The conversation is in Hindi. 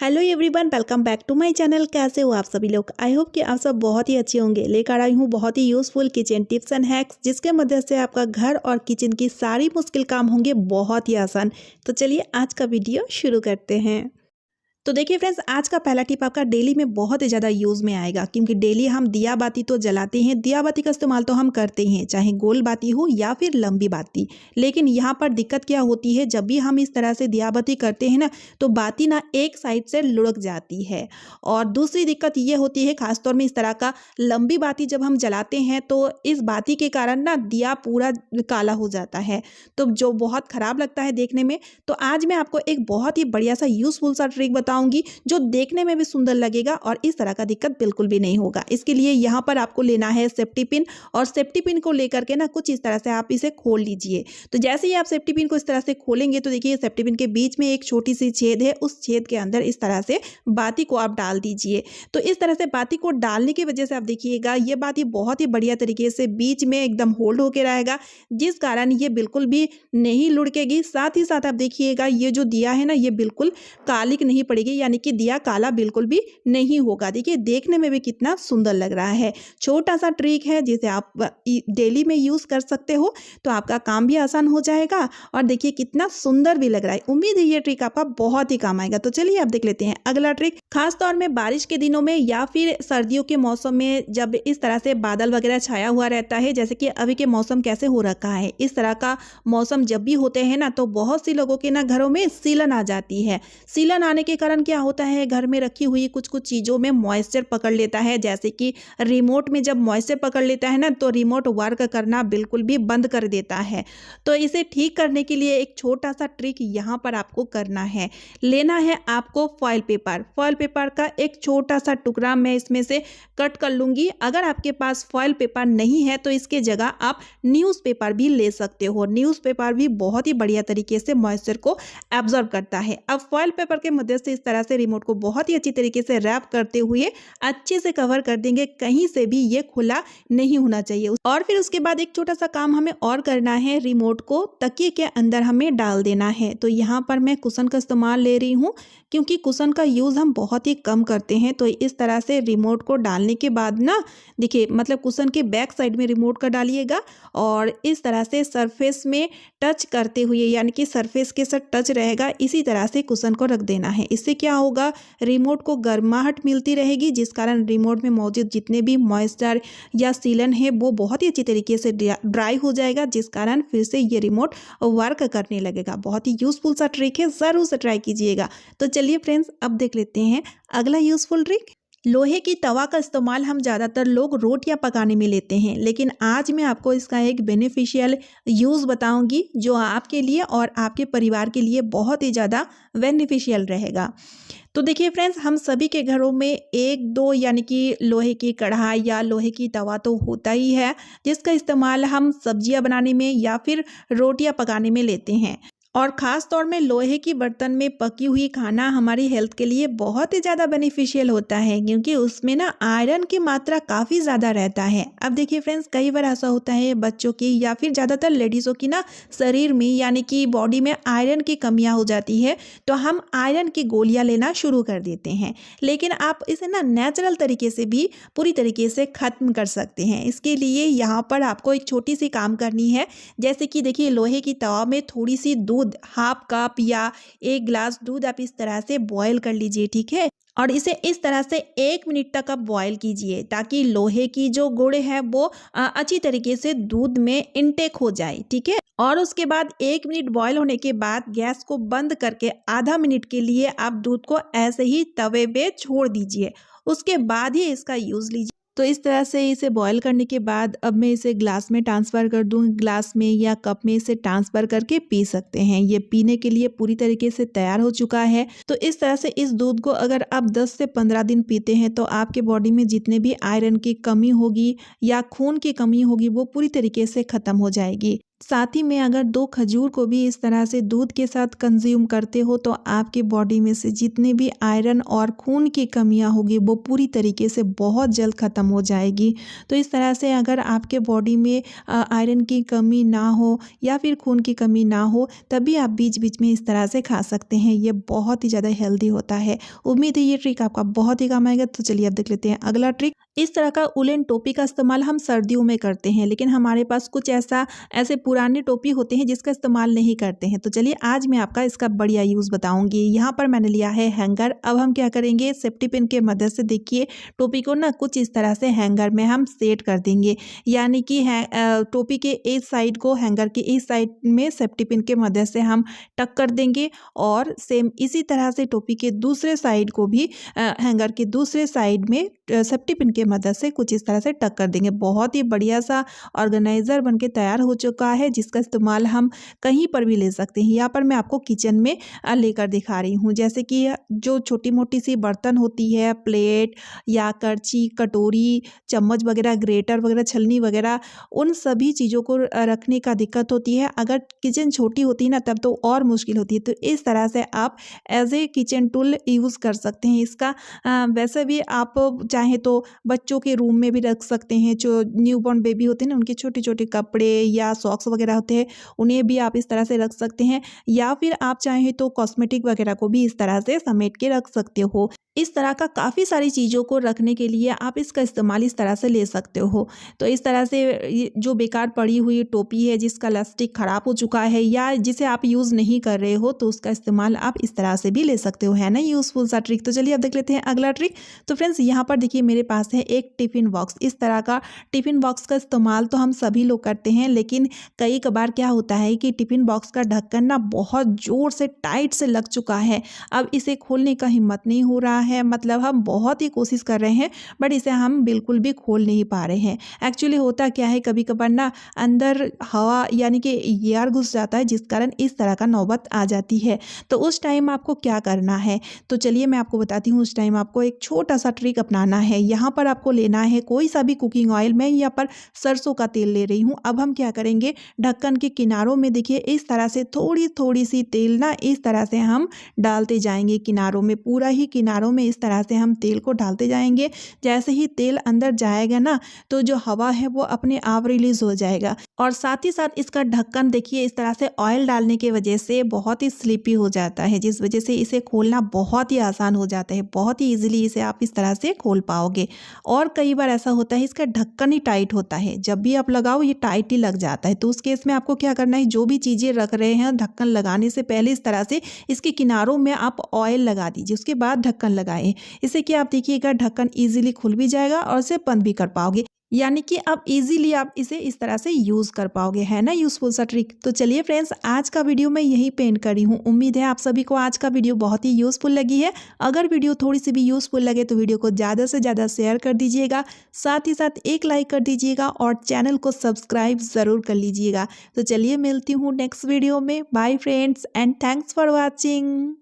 Hello everyone, welcome back to my channel. कैसे हो आप सभी लोग? आई होप कि आप सब बहुत ही अच्छे होंगे। लेकर आई हूँ बहुत ही useful kitchen tips and hacks, जिसके मदद से आपका घर और किचन की सारी मुश्किल काम होंगे बहुत ही आसान। तो चलिए आज का वीडियो शुरू करते हैं। तो देखिए फ्रेंड्स, आज का पहला टिप आपका डेली में बहुत ही ज़्यादा यूज़ में आएगा, क्योंकि डेली हम दिया बाती तो जलाते हैं। दिया बाती का इस्तेमाल तो हम करते हैं, चाहे गोल बाती हो या फिर लंबी बाती। लेकिन यहाँ पर दिक्कत क्या होती है, जब भी हम इस तरह से दिया बाती करते हैं ना, तो बाती ना एक साइड से लुढ़क जाती है। और दूसरी दिक्कत ये होती है, खासतौर में इस तरह का लंबी बाती जब हम जलाते हैं तो इस बाती के कारण ना दिया पूरा काला हो जाता है, तो जो बहुत ख़राब लगता है देखने में। तो आज मैं आपको एक बहुत ही बढ़िया सा यूज़फुल सा ट्रिक बताऊंगी, जो देखने में भी सुंदर लगेगा और इस तरह का दिक्कत बिल्कुल भी नहीं होगा। इसके लिए यहाँ पर आपको लेना है सेफ्टी पिन, और सेफ्टी पिन को लेकर के ना कुछ इस तरह से आप इसे खोल लीजिए। तो जैसे ही आप सेफ्टी पिन को इस तरह से खोलेंगे तो देखिए सेफ्टी पिन के बीच में एक छोटी सी छेद है, उस छेद के अंदर इस तरह से बाती को आप डाल दीजिए। तो इस तरह से बाती को डालने की वजह से आप देखिएगा ये बाती बहुत ही बढ़िया तरीके से बीच में एकदम होल्ड होकर रहेगा, जिस कारण ये बिल्कुल भी नहीं लुढ़केगी। साथ ही साथ आप देखिएगा ये जो दिया है ना, ये बिल्कुल कालिक नहीं पड़ेगी, यानी कि दिया काला बिल्कुल भी नहीं होगा। देखिए देखने में भी कितना सुंदर लग रहा है। छोटा सा ट्रिक है जिसे आप डेली में यूज कर सकते हो, तो आपका काम भी आसान हो जाएगा और देखिए कितना सुंदर भी लग रहा है। उम्मीद है ये ट्रिक आपका बहुत ही काम आएगा। तो चलिए आप देख लेते हैं अगला ट्रिक। खास तौर में बारिश के दिनों में या फिर सर्दियों के मौसम में, जब इस तरह से बादल वगैरह छाया हुआ रहता है, जैसे कि अभी के मौसम कैसे हो रखा है, इस तरह का मौसम जब भी होते हैं ना, तो बहुत सी लोगों के ना घरों में सीलन आ जाती है। सीलन आने के कारण क्या होता है, घर में रखी हुई कुछ कुछ चीज़ों में मॉइस्चर पकड़ लेता है। जैसे कि रिमोट में जब मॉइस्चर पकड़ लेता है ना, तो रिमोट वर्क करना बिल्कुल भी बंद कर देता है। तो इसे ठीक करने के लिए एक छोटा सा ट्रिक यहाँ पर आपको करना है। लेना है आपको फॉइल पेपर। फॉइल पेपर का एक छोटा सा टुकड़ा मैं इसमें से कट कर लूँगी। अगर आपके पास फॉइल पेपर नहीं है तो इसके जगह आप न्यूज़पेपर भी ले सकते हो। न्यूज़पेपर भी बहुत ही बढ़िया तरीके से मॉइस्चर को एब्जॉर्ब करता है। अब फॉइल पेपर के मदद से इस तरह से रिमोट को बहुत ही अच्छी तरीके से रैप करते हुए अच्छे से कवर कर देंगे, कहीं से भी ये खुला नहीं होना चाहिए। और फिर उसके बाद एक छोटा सा काम हमें और करना है, रिमोट को तकिए के अंदर हमें डाल देना है। तो यहाँ पर मैं कुशन का इस्तेमाल ले रही हूँ, क्योंकि कुशन का यूज़ हम बहुत ही कम करते हैं। तो इस तरह से रिमोट को डालने के बाद ना देखिए, मतलब कुशन के बैक साइड में रिमोट का डालिएगा और इस तरह से सरफेस में टच करते हुए, यानी कि सरफेस के साथ टच रहेगा, इसी तरह से कुशन को रख देना है। इससे क्या होगा, रिमोट को गर्माहट मिलती रहेगी, जिस कारण रिमोट में मौजूद जितने भी मॉइस्चर या सीलन है वो बहुत ही अच्छी तरीके से ड्राई हो जाएगा, जिस कारण फिर से ये रिमोट वर्क करने लगेगा। बहुत ही यूजफुल सा ट्रिक है, ज़रूर से ट्राई कीजिएगा। तो चलिए फ्रेंड्स, अब देख लेते हैं अगला यूजफुल ट्रिक। लोहे की तवा का इस्तेमाल हम ज़्यादातर लोग रोटियां पकाने में लेते हैं, लेकिन आज मैं आपको इसका एक बेनिफिशियल यूज़ बताऊंगी, जो आपके लिए और आपके परिवार के लिए बहुत ही ज़्यादा बेनिफिशियल रहेगा। तो देखिए फ्रेंड्स, हम सभी के घरों में एक दो यानी कि लोहे की कढ़ाई या लोहे की तवा तो होता ही है, जिसका इस्तेमाल हम सब्जियां बनाने में या फिर रोटियां पकाने में लेते हैं। और ख़ास तौर में लोहे की बर्तन में पकी हुई खाना हमारी हेल्थ के लिए बहुत ही ज़्यादा बेनिफिशियल होता है, क्योंकि उसमें ना आयरन की मात्रा काफ़ी ज़्यादा रहता है। अब देखिए फ्रेंड्स, कई बार ऐसा होता है बच्चों की या फिर ज़्यादातर लेडीज़ों की ना शरीर में यानी कि बॉडी में आयरन की कमियाँ हो जाती है, तो हम आयरन की गोलियाँ लेना शुरू कर देते हैं। लेकिन आप इसे ना नेचुरल तरीके से भी पूरी तरीके से ख़त्म कर सकते हैं। इसके लिए यहाँ पर आपको एक छोटी सी काम करनी है। जैसे कि देखिए, लोहे की तवा में थोड़ी सी दूध, हाफ कप या एक ग्लास दूध आप इस तरह से बॉयल कर लीजिए, ठीक है। और इसे इस तरह से 1 मिनट तक आप बॉयल कीजिए, ताकि लोहे की जो गुण है वो अच्छी तरीके से दूध में इनटेक हो जाए, ठीक है। और उसके बाद 1 मिनट बॉयल होने के बाद गैस को बंद करके आधा मिनट के लिए आप दूध को ऐसे ही तवे पे छोड़ दीजिए। उसके बाद ही इसका यूज़ लीजिए। तो इस तरह से इसे बॉयल करने के बाद अब मैं इसे ग्लास में ट्रांसफ़र कर दूँ। ग्लास में या कप में इसे ट्रांसफ़र करके पी सकते हैं। ये पीने के लिए पूरी तरीके से तैयार हो चुका है। तो इस तरह से इस दूध को अगर आप 10 से 15 दिन पीते हैं, तो आपके बॉडी में जितने भी आयरन की कमी होगी या खून की कमी होगी, वो पूरी तरीके से ख़त्म हो जाएगी। साथ ही में अगर 2 खजूर को भी इस तरह से दूध के साथ कंज्यूम करते हो तो आपकी बॉडी में से जितने भी आयरन और खून की कमियां होगी वो पूरी तरीके से बहुत जल्द ख़त्म हो जाएगी। तो इस तरह से अगर आपके बॉडी में आयरन की कमी ना हो या फिर खून की कमी ना हो तभी आप बीच बीच में इस तरह से खा सकते हैं। ये बहुत ही ज़्यादा हेल्दी होता है। उम्मीद है ये ट्रिक आपका बहुत ही काम आएगा। तो चलिए अब देख लेते हैं अगला ट्रिक। इस तरह का उलेन टोपी का इस्तेमाल हम सर्दियों में करते हैं, लेकिन हमारे पास कुछ ऐसे पुराने टोपी होते हैं जिसका इस्तेमाल नहीं करते हैं। तो चलिए आज मैं आपका इसका बढ़िया यूज़ बताऊंगी। यहाँ पर मैंने लिया है हैंगर। अब हम क्या करेंगे, सेफ्टी पिन के मदद से देखिए टोपी को ना कुछ इस तरह से हैंगर में हम सेट कर देंगे। यानी कि टोपी के एक साइड को हैंगर की इस साइड में सेफ्टी पिन के मदद से हम टक कर देंगे और सेम इसी तरह से टोपी के दूसरे साइड को भी हैंगर के दूसरे साइड में सेफ्टी पिन के मदद से कुछ इस तरह से टक कर देंगे। बहुत ही बढ़िया सा ऑर्गेनाइज़र बनके तैयार हो चुका है जिसका इस्तेमाल हम कहीं पर भी ले सकते हैं। यहाँ पर मैं आपको किचन में लेकर दिखा रही हूँ। जैसे कि जो छोटी मोटी सी बर्तन होती है, प्लेट या करछी, कटोरी, चम्मच वगैरह, ग्रेटर वगैरह, छलनी वगैरह, उन सभी चीज़ों को रखने का दिक्कत होती है। अगर किचन छोटी होती है ना तब तो और मुश्किल होती है। तो इस तरह से आप as a kitchen tool use कर सकते हैं इसका। वैसे भी आप चाहे तो बच्चों के रूम में भी रख सकते हैं। जो न्यूबॉर्न बेबी होते हैं ना उनके छोटे छोटे कपड़े या सॉक्स वगैरह होते हैं उन्हें भी आप इस तरह से रख सकते हैं, या फिर आप चाहें तो कॉस्मेटिक वगैरह को भी इस तरह से समेट के रख सकते हो। इस तरह का काफ़ी सारी चीज़ों को रखने के लिए आप इसका इस्तेमाल इस तरह से ले सकते हो। तो इस तरह से ये जो बेकार पड़ी हुई टोपी है जिसका इलास्टिक ख़राब हो चुका है या जिसे आप यूज़ नहीं कर रहे हो तो उसका इस्तेमाल आप इस तरह से भी ले सकते हो। है ना यूज़फुल सा ट्रिक। तो चलिए अब देख लेते हैं अगला ट्रिक। तो फ्रेंड्स यहाँ पर देखिए मेरे पास है एक टिफ़िन बॉक्स। इस तरह का टिफ़िन बॉक्स का इस्तेमाल तो हम सभी लोग करते हैं, लेकिन कई कबार क्या होता है कि टिफ़िन बॉक्स का ढक्कन ना बहुत ज़ोर से टाइट से लग चुका है। अब इसे खोलने का हिम्मत नहीं हो रहा है, मतलब हम बहुत ही कोशिश कर रहे हैं बट इसे हम बिल्कुल भी खोल नहीं पा रहे हैं। एक्चुअली होता क्या है, कभी कभार ना अंदर हवा यानी कि एयर घुस जाता है जिस कारण इस तरह का नौबत आ जाती है। तो उस टाइम आपको क्या करना है, तो चलिए मैं आपको बताती हूँ। उस टाइम आपको एक छोटा सा ट्रिक अपनाना है। यहाँ पर आपको लेना है कोई सा भी कुकिंग ऑयल। मैं यहाँ पर सरसों का तेल ले रही हूँ। अब हम क्या करेंगे, ढक्कन के किनारों में देखिए इस तरह से थोड़ी थोड़ी सी तेल ना इस तरह से हम डालते जाएंगे किनारों में, पूरा ही किनारों में इस तरह से हम तेल को डालते जाएंगे। जैसे ही तेल अंदर जाएगा ना तो जो हवा है वो अपने आप रिलीज हो जाएगा। और साथ ही साथ इसका ढक्कन देखिए इस तरह से ऑयल डालने की वजह से बहुत ही स्लिपी हो जाता है, जिस वजह से इसे खोलना बहुत ही आसान हो जाता है। बहुत ही ईजिली इसे आप इस तरह से खोल पाओगे। और कई बार ऐसा होता है इसका ढक्कन ही टाइट होता है, जब भी आप लगाओ ये टाइट ही लग जाता है। तो उस केस में आपको क्या करना है, जो भी चीज़ें रख रहे हैं ढक्कन लगाने से पहले इस तरह से इसके किनारों में आप ऑयल लगा दीजिए, उसके बाद ढक्कन लगाएं। इससे कि आप देखिएगा ढक्कन ईजिली खुल भी जाएगा और इसे बंद भी कर पाओगे। यानी कि अब इजीली आप इसे इस तरह से यूज़ कर पाओगे। है ना यूज़फुल सा ट्रिक। तो चलिए फ्रेंड्स आज का वीडियो मैं यही पेंड करी हूँ। उम्मीद है आप सभी को आज का वीडियो बहुत ही यूज़फुल लगी है। अगर वीडियो थोड़ी सी भी यूज़फुल लगे तो वीडियो को ज़्यादा से ज़्यादा शेयर कर दीजिएगा, साथ ही साथ एक लाइक कर दीजिएगा और चैनल को सब्सक्राइब ज़रूर कर लीजिएगा। तो चलिए मिलती हूँ नेक्स्ट वीडियो में। Bye friends and thanks for watching.